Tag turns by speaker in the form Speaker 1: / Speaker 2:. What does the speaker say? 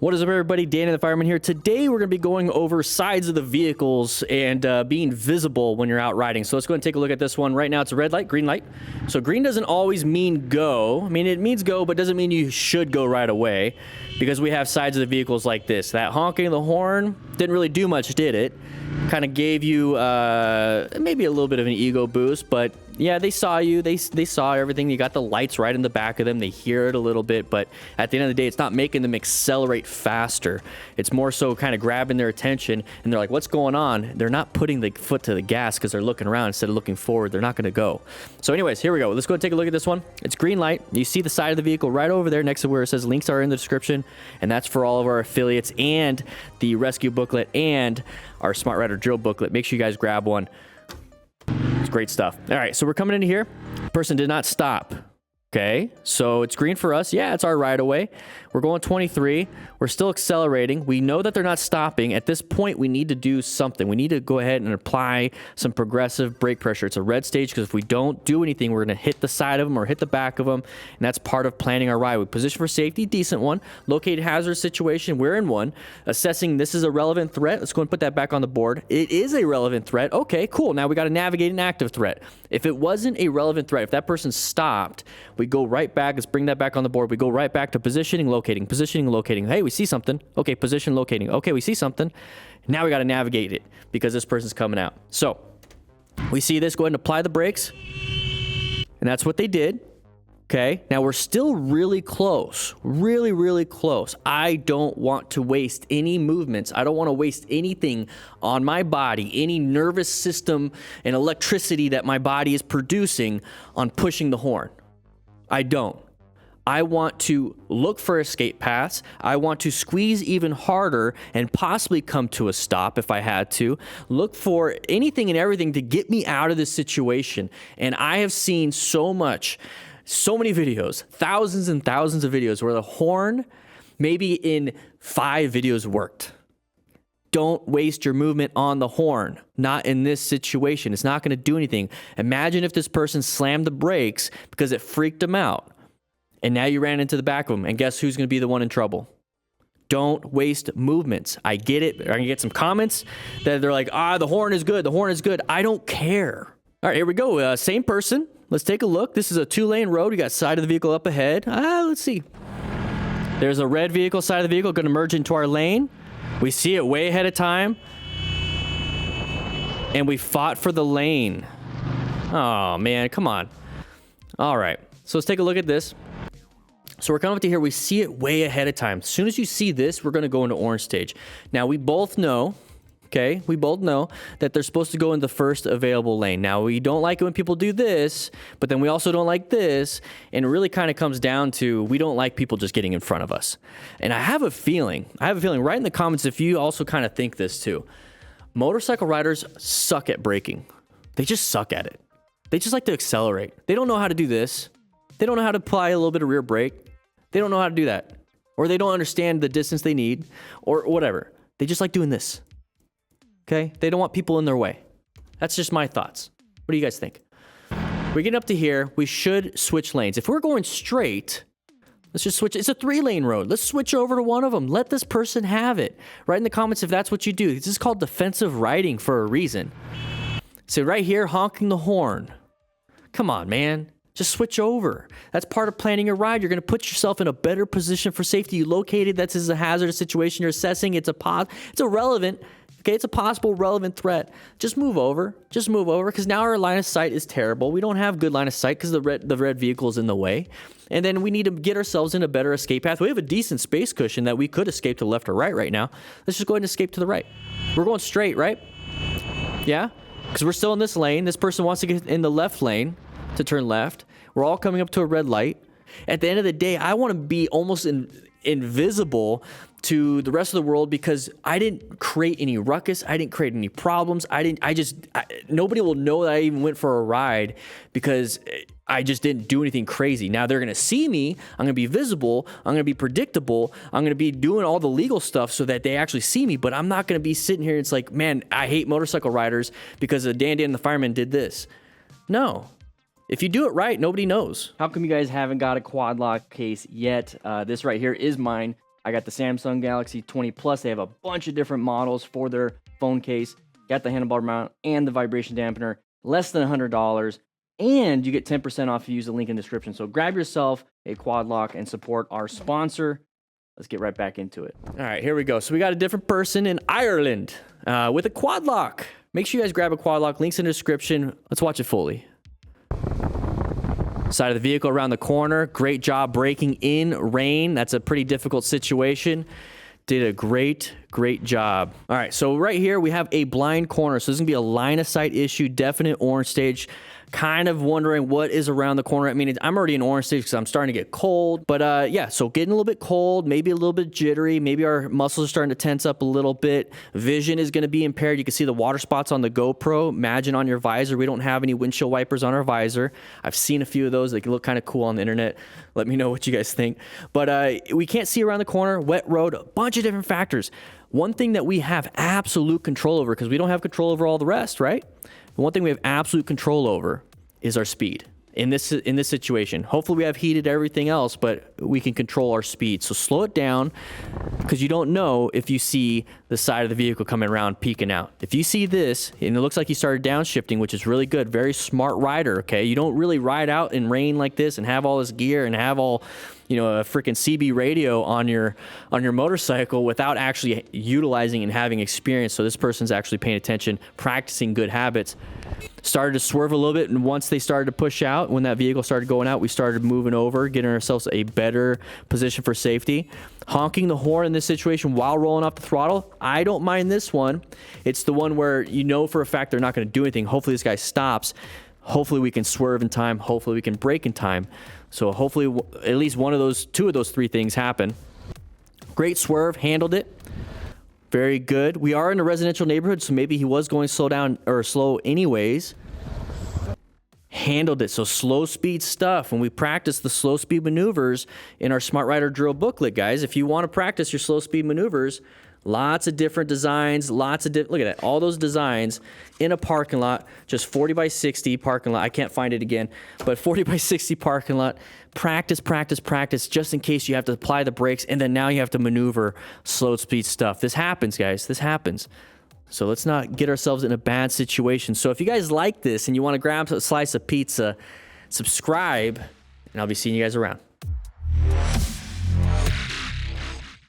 Speaker 1: What is up, everybody? Dan and the Fireman here. Today, we're going to be going over sides of the vehicles and being visible when you're out riding. So let's go and take a look at this one. Right now, it's a red light, green light. So green doesn't always mean go. I mean, it means go, but doesn't mean you should go right away, because we have sides of the vehicles like this. That honking of the horn didn't really do much, did it? Kind of gave you maybe a little bit of an ego boost, but yeah, they saw you. They saw everything. You got the lights right in the back of them. They hear it a little bit, but at the end of the day, it's not making them accelerate faster. It's more so kind of grabbing their attention, and they're like, what's going on? They're not putting the foot to the gas because they're looking around instead of looking forward. They're not going to go. So anyways, here we go. Let's go and take a look at this one. It's green light. You see the side of the vehicle right over there next to where it says links are in the description, and that's for all of our affiliates and the rescue booklet and our Smart Rider drill booklet. Make sure you guys grab one. It's great stuff. All right, so we're coming into here. Person did not stop. Okay, so it's green for us. Yeah, it's our right away. We're going 23. We're still accelerating. We know that they're not stopping. At this point, we need to do something. We need to go ahead and apply some progressive brake pressure. It's a red stage, because if we don't do anything, we're going to hit the side of them or hit the back of them, and that's part of planning our ride. We position for safety, decent one. Locate hazard situation, we're in one. Assessing this is a relevant threat. Let's go and put that back on the board. It is a relevant threat. Okay, cool. Now we got to navigate an active threat. If it wasn't a relevant threat, if that person stopped, we go right back. Let's bring that back on the board. We go right back to positioning, locating, positioning, locating. Hey, we see something. Okay, position, locating. Okay, we see something. Now we got to navigate it because this person's coming out. So we see this. Go ahead and apply the brakes. And that's what they did. Okay, now we're still really close, really close. I don't want to waste any movements. I don't want to waste anything on my body, any nervous system and electricity that my body is producing on pushing the horn. I don't. I want to look for escape paths. I want to squeeze even harder and possibly come to a stop if I had to. Look for anything and everything to get me out of this situation. And I have seen so many videos, thousands and thousands of videos where the horn, maybe in 5 videos, worked. Don't waste your movement on the horn. Not in this situation. It's not going to do anything. Imagine if this person slammed the brakes because it freaked them out, and now you ran into the back of them, and guess who's going to be the one in trouble? Don't waste movements. I get it. I can get some comments that they're like, the horn is good. The horn is good. I don't care. All right, here we go. Same person. Let's take a look. This is a 2-lane road. We got side of the vehicle up ahead. Let's see. There's a red vehicle, side of the vehicle, going to merge into our lane. We see it way ahead of time. And we fought for the lane. Oh, man, come on. All right, so let's take a look at this. So we're coming up to here. We see it way ahead of time. As soon as you see this, we're going to go into orange stage. Now, we both know... Okay, we both know that they're supposed to go in the first available lane. Now, we don't like it when people do this, but then we also don't like this, and it really kind of comes down to we don't like people just getting in front of us. And I have a feeling right in the comments if you also kind of think this too. Motorcycle riders suck at braking. They just suck at it. They just like to accelerate. They don't know how to do this. They don't know how to apply a little bit of rear brake. They don't know how to do that. Or they don't understand the distance they need, or whatever. They just like doing this. Okay, they don't want people in their way. That's just my thoughts. What do you guys think? We're getting up to here. We should switch lanes. If we're going straight, let's just switch. It's a 3-lane road. Let's switch over to one of them. Let this person have it. Write in the comments if that's what you do. This is called defensive riding for a reason. So right here, honking the horn. Come on, man. Just switch over. That's part of planning your ride. You're going to put yourself in a better position for safety. You located that's a hazardous situation. You're assessing. It's irrelevant. Okay, it's a possible relevant threat. Just move over. Just move over, because now our line of sight is terrible. We don't have good line of sight because the red vehicle is in the way. And then we need to get ourselves in a better escape path. We have a decent space cushion that we could escape to the left or right now. Let's just go ahead and escape to the right. We're going straight, right? Yeah? Because we're still in this lane. This person wants to get in the left lane to turn left. We're all coming up to a red light. At the end of the day, I want to be almost invisible to the rest of the world because I didn't create any ruckus. I didn't create any problems. Nobody will know that I even went for a ride because I just didn't do anything crazy. Now they're going to see me. I'm going to be visible. I'm going to be predictable. I'm going to be doing all the legal stuff so that they actually see me, but I'm not going to be sitting here. It's like, man, I hate motorcycle riders because Dan the Fireman did this. No. If you do it right, nobody knows.
Speaker 2: How come you guys haven't got a quad lock case yet? This right here is mine.
Speaker 1: I got the Samsung Galaxy 20 Plus. They have a bunch of different models for their phone case. Got the handlebar mount and the vibration dampener, less than $100. And you get 10% off if you use the link in the description. So grab yourself a quad lock and support our sponsor. Let's get right back into it. All right, here we go. So we got a different person in Ireland with a quad lock. Make sure you guys grab a quad lock. Links in the description. Let's watch it fully. Side of the vehicle around the corner. Great job braking in rain. That's a pretty difficult situation. Did a great job. All right, so right here we have a blind corner. So this is gonna be a line of sight issue, definite orange stage. Kind of wondering what is around the corner. I mean, I'm already in orange stage because I'm starting to get cold. But yeah, so getting a little bit cold, maybe a little bit jittery. Maybe our muscles are starting to tense up a little bit. Vision is going to be impaired. You can see the water spots on the GoPro. Imagine on your visor. We don't have any windshield wipers on our visor. I've seen a few of those. They can look kind of cool on the internet. Let me know what you guys think. But we can't see around the corner. Wet road, a bunch of different factors. One thing that we have absolute control over, because we don't have control over all the rest, right? The one thing we have absolute control over is our speed in this situation. Hopefully we have heated everything else, but we can control our speed. So slow it down, because you don't know if you see the side of the vehicle coming around peeking out. If you see this, and it looks like you started downshifting, which is really good, very smart rider, okay? You don't really ride out in rain like this and have all this gear and have all, you know, a freaking CB radio on your motorcycle without actually utilizing and having experience. So this person's actually paying attention, practicing good habits. Started to swerve a little bit, and once they started to push out, when that vehicle started going out, we started moving over, getting ourselves a better position for safety. Honking the horn in this situation while rolling off the throttle, I don't mind this one. It's the one where you know for a fact they're not going to do anything. Hopefully this guy stops. Hopefully we can swerve in time. Hopefully we can brake in time. So hopefully at least two of those three things happen. Great swerve, handled it. Very good. We are in a residential neighborhood, so maybe he was going slow down or slow anyways. Handled it. So slow speed stuff. When we practice the slow speed maneuvers in our Smart Rider drill booklet, guys, if you want to practice your slow speed maneuvers, lots of different designs, look at that, all those designs in a parking lot, just 40 by 60 parking lot. I can't find it again, but 40 by 60 parking lot. Practice, practice, practice, just in case you have to apply the brakes, and then now you have to maneuver slow speed stuff. This happens, guys. This happens. So let's not get ourselves in a bad situation. So if you guys like this and you want to grab a slice of pizza, subscribe, and I'll be seeing you guys around.